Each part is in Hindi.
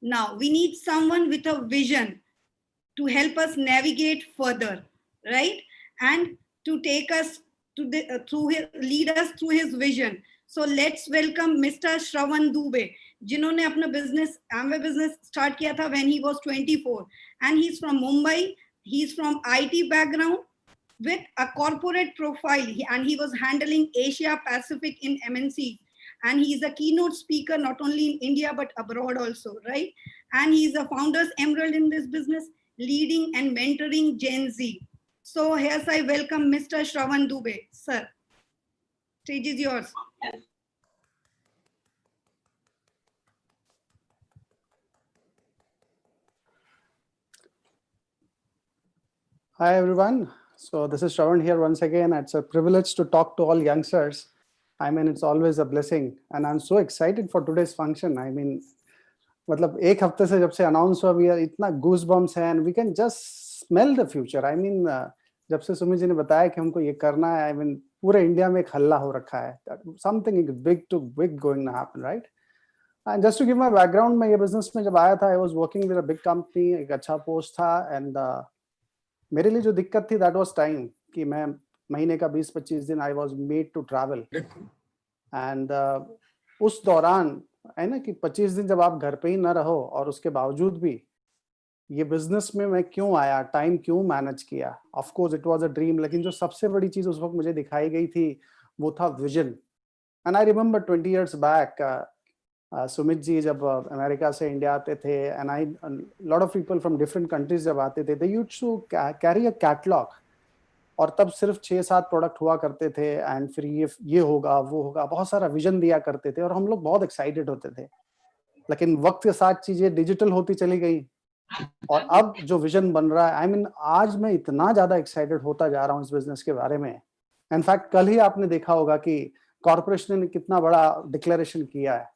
Now we need someone with a vision to help us navigate further, right? And to take us to the lead us through his vision. So let's welcome Mr. Shravan Dubey, जिन्होंने अपना business Amway business start किया था when he was 24, and he's from Mumbai. He's from IT background with a corporate profile, and he was handling Asia Pacific in MNC, and he is a keynote speaker not only in India but abroad also, right? And he is a founder's emerald in this business, leading and mentoring Gen Z. So here's I welcome Mr. Shravan Dubey. Sir, stage is yours. Hi everyone. So this is Shravan here once again. It's a privilege to talk to all youngsters. I mean, it's always a blessing, and I'm so excited for today's function. I mean, मतलब एक हफ्ते से जब से अनाउंस हुआ भी इतना गूज बम्स है, and we can just smell the future. I mean, जब से सुमित जी ने बताया कि हमको ये करना है, I mean, पूरे इंडिया में एक हल्ला हो रखा है. Something big to big going to happen, right? And just to give my background, मैं ये business में जब आया था, I was working with a big company, एक अच्छा पोस्ट था, and मेरे लिए जो दिक्कत थी that was time, कि मैं महीने का 20-25 दिन I was made to travel. And उस दौरान है ना कि 25 दिन जब आप घर पे ही ना रहो, और उसके बावजूद भी ये बिजनेस में मैं क्यों आया, टाइम क्यों मैनेज किया. Of course it was a dream, लेकिन जो सबसे बड़ी चीज उस वक्त मुझे दिखाई गई थी वो था vision. And I remember 20 years back, Sumit ji जब अमेरिका से इंडिया आते थे, and I lot of people from different countries जब आते थे, they used to carry a catalogue, और तब सिर्फ 6-7 प्रोडक्ट हुआ करते थे, एंड फिर ये होगा वो होगा, बहुत सारा विजन दिया करते थे, और हम लोग बहुत एक्साइटेड होते थे. लेकिन वक्त के साथ चीजें डिजिटल होती चली गई, और अब जो विजन बन रहा है, आई मीन आज मैं इतना ज्यादा एक्साइटेड होता जा रहा हूँ इस बिजनेस के बारे में. इनफैक्ट कल ही आपने देखा होगा कि कॉर्पोरेशन ने कितना बड़ा डिक्लेरेशन किया है.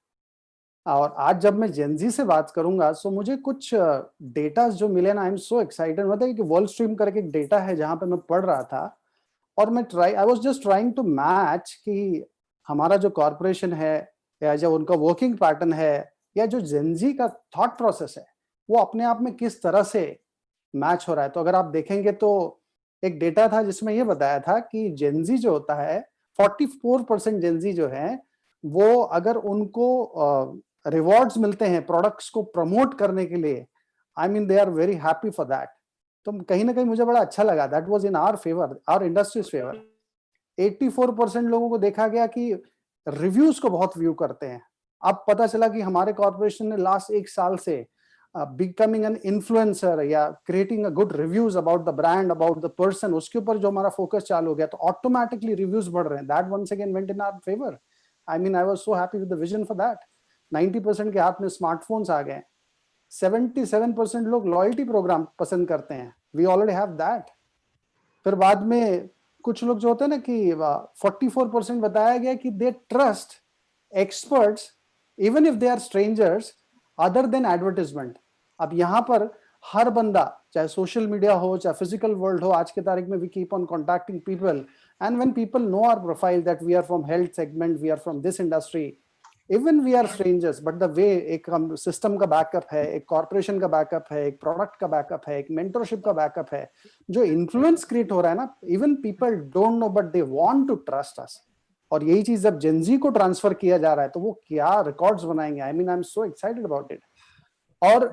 और आज जब मैं जेनजी से बात करूंगा, सो मुझे कुछ डेटा जो मिले ना, आई एम सो एक्साइटेड. मतलब कि वर्ल्ड स्ट्रीम करके एक डेटा है जहां पे मैं पढ़ रहा था, और मैं I was just trying to match कि हमारा जो कॉर्पोरेशन है, या जो उनका वर्किंग पैटर्न है, या जो जेनजी का थॉट प्रोसेस है, वो अपने आप में किस तरह से मैच हो रहा है. तो अगर आप देखेंगे तो एक डेटा था जिसमें ये बताया था कि जेनजी जो होता है, 44% जेनजी जो है, वो अगर उनको रिवॉर्ड्स मिलते हैं प्रोडक्ट्स को प्रमोट करने के लिए, I mean they are very happy for that. तो कहीं ना कहीं मुझे बड़ा अच्छा लगा. That was in our favour, our industries favour. 84% लोगों को देखा गया कि रिव्यूज को बहुत व्यू करते हैं. अब पता चला कि हमारे कॉर्पोरेशन ने लास्ट 1 साल से बिकमिंग एन इन्फ्लुएंसर या creating a good reviews about the brand, about the person, उसके ऊपर जो हमारा फोकस चालू हो गया, तो ऑटोमेटिकली रिव्यूज बढ़ रहे हैं. That once again went in our favour. I mean I was so happy with the vision for that. 90% के हाथ में स्मार्टफोन्स आ गए. 77% लोग लॉयल्टी प्रोग्राम पसंद करते हैं. We already have that. फिर बाद में कुछ लोग जो होते हैं ना कि 44% बताया गया कि they trust experts even if they are strangers other than advertisement. अब यहाँ पर हर बंदा, चाहे सोशल मीडिया हो चाहे फिजिकल वर्ल्ड हो, आज के तारीख में we keep on contacting people, and when people know our profile that we are from health segment, we are from this industry, even we are strangers, but the way एक हम सिस्टम का बैकअप है, एक कॉर्पोरेशन का बैकअप है, एक प्रोडक्ट का बैकअप है, एक मेंटरशिप का बैकअप है, जो इन्फ्लुएंस क्रिएट हो रहा है ना, even people don't know but they want to trust us. और यही चीज जब जेनजी को ट्रांसफर किया जा रहा है तो वो क्या रिकॉर्ड्स बनाएंगे. I mean I am so excited about it. और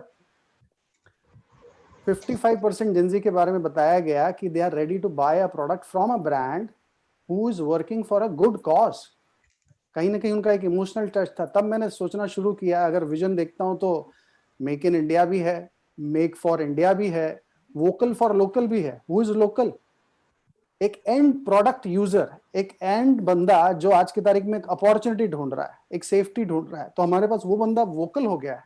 55% जेनजी के बारे में बताया गया कि they are ready to buy a product from a brand who is working for a good cause. कहीं ना कहीं उनका एक इमोशनल टच था. तब मैंने सोचना शुरू किया, अगर विजन देखता हूं तो मेक इन इंडिया भी है, मेक फॉर इंडिया भी है, वोकल फॉर लोकल भी है. Who is local? एक एंड प्रोडक्ट यूजर, एक एंड बंदा जो आज की तारीख में एक अपॉर्चुनिटी ढूंढ रहा है, एक सेफ्टी ढूंढ रहा है, तो हमारे पास वो बंदा वोकल हो गया है.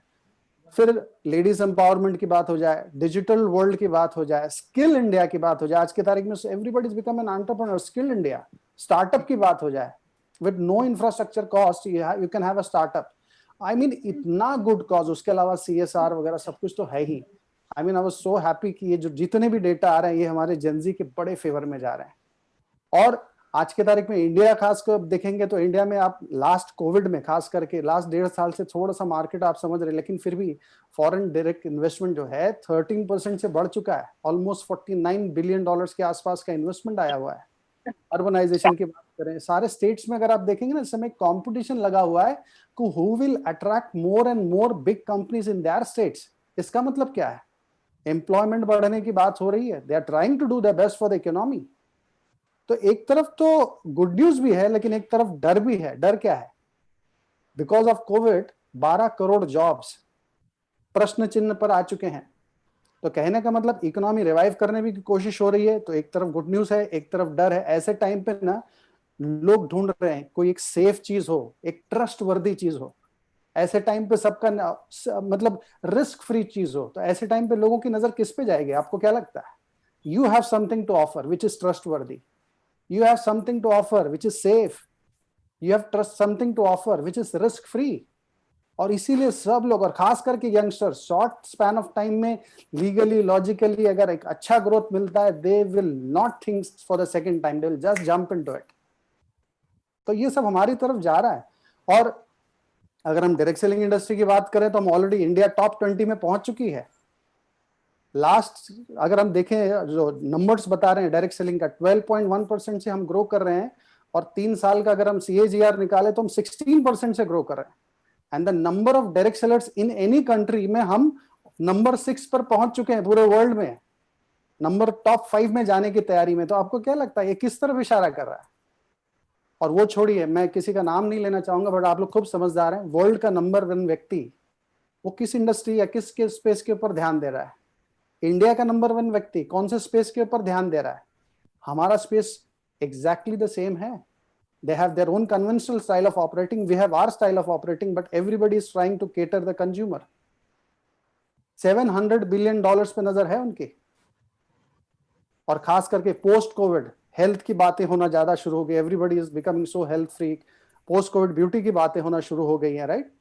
फिर लेडीज एम्पावरमेंट की बात हो जाए, डिजिटल वर्ल्ड की बात हो जाए, स्किल इंडिया की बात हो जाए, आज की तारीख में everybody is become an entrepreneur. Skill India, startup की बात हो जाए, with no infrastructure cost you can have a startup. I mean इतना good cause, उसके अलावा CSR वगैरह सब कुछ तो है ही. I mean I was so happy कि ये जो जितने भी डेटा आ रहे हैं ये हमारे जेनजी के बड़े फेवर में जा रहे हैं. और आज के तारीख में इंडिया खास कर देखेंगे तो इंडिया में आप लास्ट कोविड में खास करके लास्ट 1.5 साल से थोड़ा सा मार्केट आप समझ रहे हैं, लेकिन फिर भी फॉरेन डायरेक्ट इन्वेस्टमेंट जो है 13% से बढ़ चुका है। ऑलमोस्ट $49 बिलियन के आसपास का इन्वेस्टमेंट आया हुआ है। अर्बनाइजेशन की बात करें, सारे स्टेट्स में अगर आप देखेंगे ना, इस समय कंपटीशन लगा हुआ है कि who will attract more and more big companies in their states. इसका मतलब क्या है? एम्प्लॉयमेंट बढ़ने की बात हो रही है। They are trying to do the best for the economy. तो एक तरफ तो गुड न्यूज भी है, लेकिन एक तरफ डर भी है। डर क्या है? Because of Covid 12 crore jobs प्रश्न चिन्ह पर आ चुके हैं। तो कहने का मतलब इकोनॉमी रिवाइव करने की कोशिश हो रही है। तो एक तरफ गुड न्यूज है, एक तरफ डर है। ऐसे टाइम पे ना लोग ढूंढ रहे हैं कोई एक सेफ चीज हो, एक ट्रस्ट वर्दी चीज हो। ऐसे टाइम पे सबका मतलब रिस्क फ्री चीज हो। तो ऐसे टाइम पे लोगों की नजर किस पे जाएगी? आपको क्या लगता है? You have something to offer which is trustworthy वर्दी, you have something to offer which is safe, you have trust something to offer which is risk free। और इसीलिए सब लोग, और खास करके youngster, short span of time में लीगली लॉजिकली अगर एक अच्छा ग्रोथ मिलता है, they will not think for the second time, they will just jump into it. तो ये सब हमारी तरफ जा रहा है। और अगर हम डायरेक्ट सेलिंग इंडस्ट्री की बात करें तो हम ऑलरेडी इंडिया टॉप 20 में पहुंच चुकी है। लास्ट अगर हम देखें जो नंबर्स बता रहे हैं डायरेक्ट सेलिंग का, 12.1% से हम ग्रो कर रहे हैं। और 3 साल का अगर हम CAGR निकाले तो हम 16% से ग्रो कर रहे हैं। And the number of direct sellers in any country में हम नंबर 6 पर पहुंच चुके हैं पूरे वर्ल्ड में, नंबर टॉप 5 में जाने की तैयारी में। तो आपको क्या लगता है ये किस तरफ इशारा कर रहा है? और वो छोड़िए, मैं किसी का नाम नहीं लेना चाहूंगा, बट आप लोग खूब समझदार हैं। वर्ल्ड का नंबर 1 व्यक्ति वो किस इंडस्ट्री या किस के स्पेस के ऊपर ध्यान दे रहा है? इंडिया का नंबर 1 व्यक्ति कौन से स्पेस के ऊपर ध्यान दे रहा है? हमारा स्पेस एग्जैक्टली द सेम है। They have their own conventional style of operating, we have our style of operating, but everybody is trying to cater the consumer. $700 billion पे नजर है उनकी। और खास करके पोस्ट कोविड हेल्थ की बातें होना ज्यादा शुरू हो गई। Everybody is becoming so health freak. Post Covid beauty की बातें होना शुरू हो गई हैं, राइट?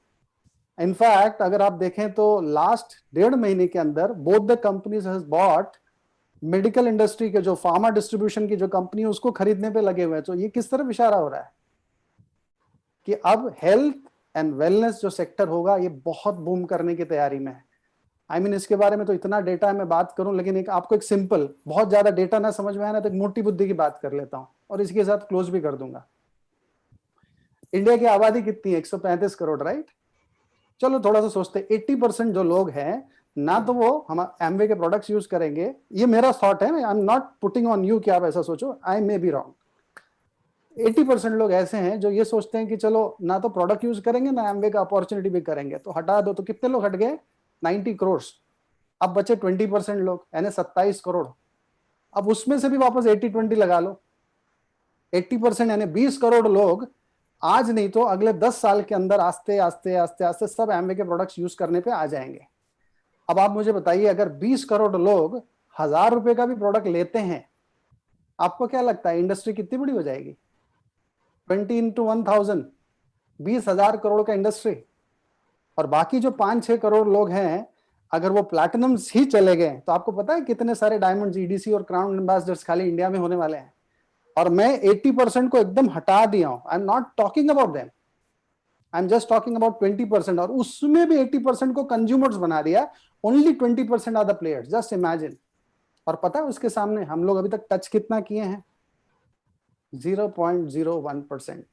इनफैक्ट अगर आप देखें तो लास्ट 1.5 महीने के अंदर both the companies has bot medical industry के जो फार्मा डिस्ट्रीब्यूशन की जो कंपनी है उसको खरीदने पे लगे हुए हैं। तो ये किस तरफ इशारा हो रहा है कि अब हेल्थ एंड वेलनेस जो सेक्टर होगा ये बहुत बूम करने की तैयारी में है। आई मीन इसके बारे में तो इतना डेटा मैं बात करूं, लेकिन आपको एक सिंपल, बहुत ज्यादा डेटा ना समझ में आया ना तो एक मोटी बुद्धि की बात कर लेता हूं और इसके साथ क्लोज भी कर दूंगा। इंडिया की आबादी कितनी है? 135 करोड़, राइट? चलो थोड़ा सा सोचते, 80% जो लोग हैं ना तो वो हम एमवे के प्रोडक्ट्स यूज करेंगे। ये मेरा थॉट है, आई am not putting on you कि आप ऐसा सोचो, आई मे बी रॉन्ग। 80% लोग ऐसे हैं जो ये सोचते हैं कि चलो ना तो प्रोडक्ट यूज करेंगे ना एमवे का अपॉर्चुनिटी भी करेंगे, तो हटा दो। तो कितने लोग हट गए? 90 करोड़। अब बचे 20% लोग, यानी 27 करोड़। अब उसमें से भी वापस 80-20 लगा लो। 80% यानी 20 करोड़ लोग आज नहीं तो अगले 10 साल के अंदर आस्ते आस्ते आस्ते आस्ते सब एमवे के प्रोडक्ट्स यूज करने पे आ जाएंगे। अब आप मुझे बताइए, अगर 20 करोड़ लोग 1000 रुपए का भी प्रोडक्ट लेते हैं, आपको क्या लगता है इंडस्ट्री कितनी बड़ी हो जाएगी? 20 into 1000, 20,000 करोड़ का इंडस्ट्री। और बाकी जो 5-6 करोड़ लोग हैं, अगर वो प्लैटिनम ही चले गए तो आपको पता है कितने सारे डायमंड, EDC और क्राउन एम्बेसडर्स खाली इंडिया में होने वाले हैं। और मैं 80% को एकदम हटा दिया हूं। I am not talking about them, I am just talking about 20%। और उसमें भी 80% को कंज्यूमर्स बना दिया। Only 20% are the players, just imagine. और पता है उसके सामने हम लोग अभी तक टच कितना किए हैं? 0.01%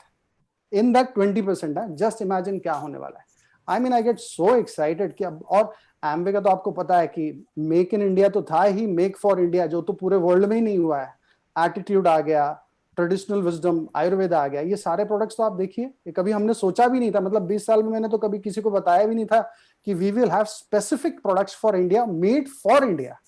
इन दैट 20%। जस्ट इमेजिन क्या होने वाला है। आई mean I get so excited कि अब, और एमवे का तो आपको पता है कि मेक इन इंडिया तो था ही, मेक फॉर इंडिया जो तो पूरे वर्ल्ड में ही नहीं हुआ है। एटीट्यूड आ गया, ट्रेडिशनल विजडम, आयुर्वेद आ गया। ये सारे प्रोडक्ट्स तो आप देखिए, ये कभी हमने सोचा भी नहीं था। मतलब 20 साल में मैंने तो कभी किसी को बताया भी नहीं था कि we will have specific products for India, made for India.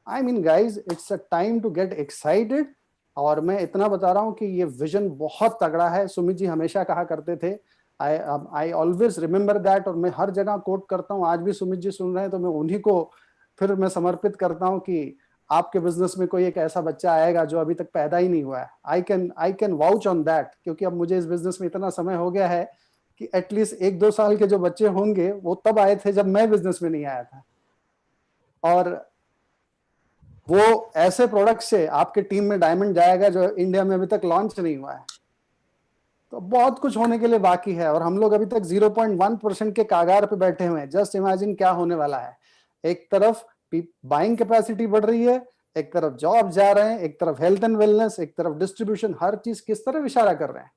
I mean guys, it's a time to get excited. और मैं इतना बता रहा हूं कि ये विजन बहुत तगड़ा है। सुमित जी हमेशा कहा करते थे, आई ऑलवेज रिमेंबर दैट। और मैं हर जगह कोट करता हूँ। आज भी सुमित जी सुन रहे हैं तो मैं उन्हीं को फिर मैं समर्पित करता हूँ कि आपके बिजनेस में कोई एक ऐसा बच्चा आएगा जो अभी तक पैदा ही नहीं हुआ है। I can vouch on that, क्योंकि अब मुझे इस बिजनेस में इतना समय हो गया है कि एटलीस्ट 1-2 साल के जो बच्चे होंगे वो तब आए थे जब मैं बिजनेस में नहीं आया था। और वो ऐसे प्रोडक्ट से आपके टीम में डायमंड जाएगा जो इंडिया में अभी तक लॉन्च नहीं हुआ है। तो बहुत कुछ होने के लिए बाकी है और हम लोग अभी तक 0.1% के कागार पे बैठे हुए हैं। जस्ट इमेजिन क्या होने वाला है। एक तरफ बाइंग कैपेसिटी बढ़ रही है, एक तरफ जॉब जा रहे हैं, एक तरफ हेल्थ एंड वेलनेस, एक तरफ डिस्ट्रीब्यूशन, हर चीज किस तरफ इशारा कर रहे हैं।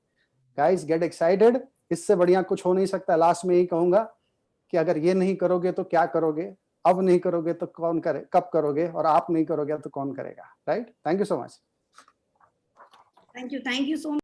गाइस गेट एक्साइटेड, इससे बढ़िया कुछ हो नहीं सकता। लास्ट में यही कहूंगा कि अगर ये नहीं करोगे तो क्या करोगे, अब नहीं करोगे तो कौन करे, कब करोगे, और आप नहीं करोगे तो कौन करेगा, right? Thank you so much. Thank you so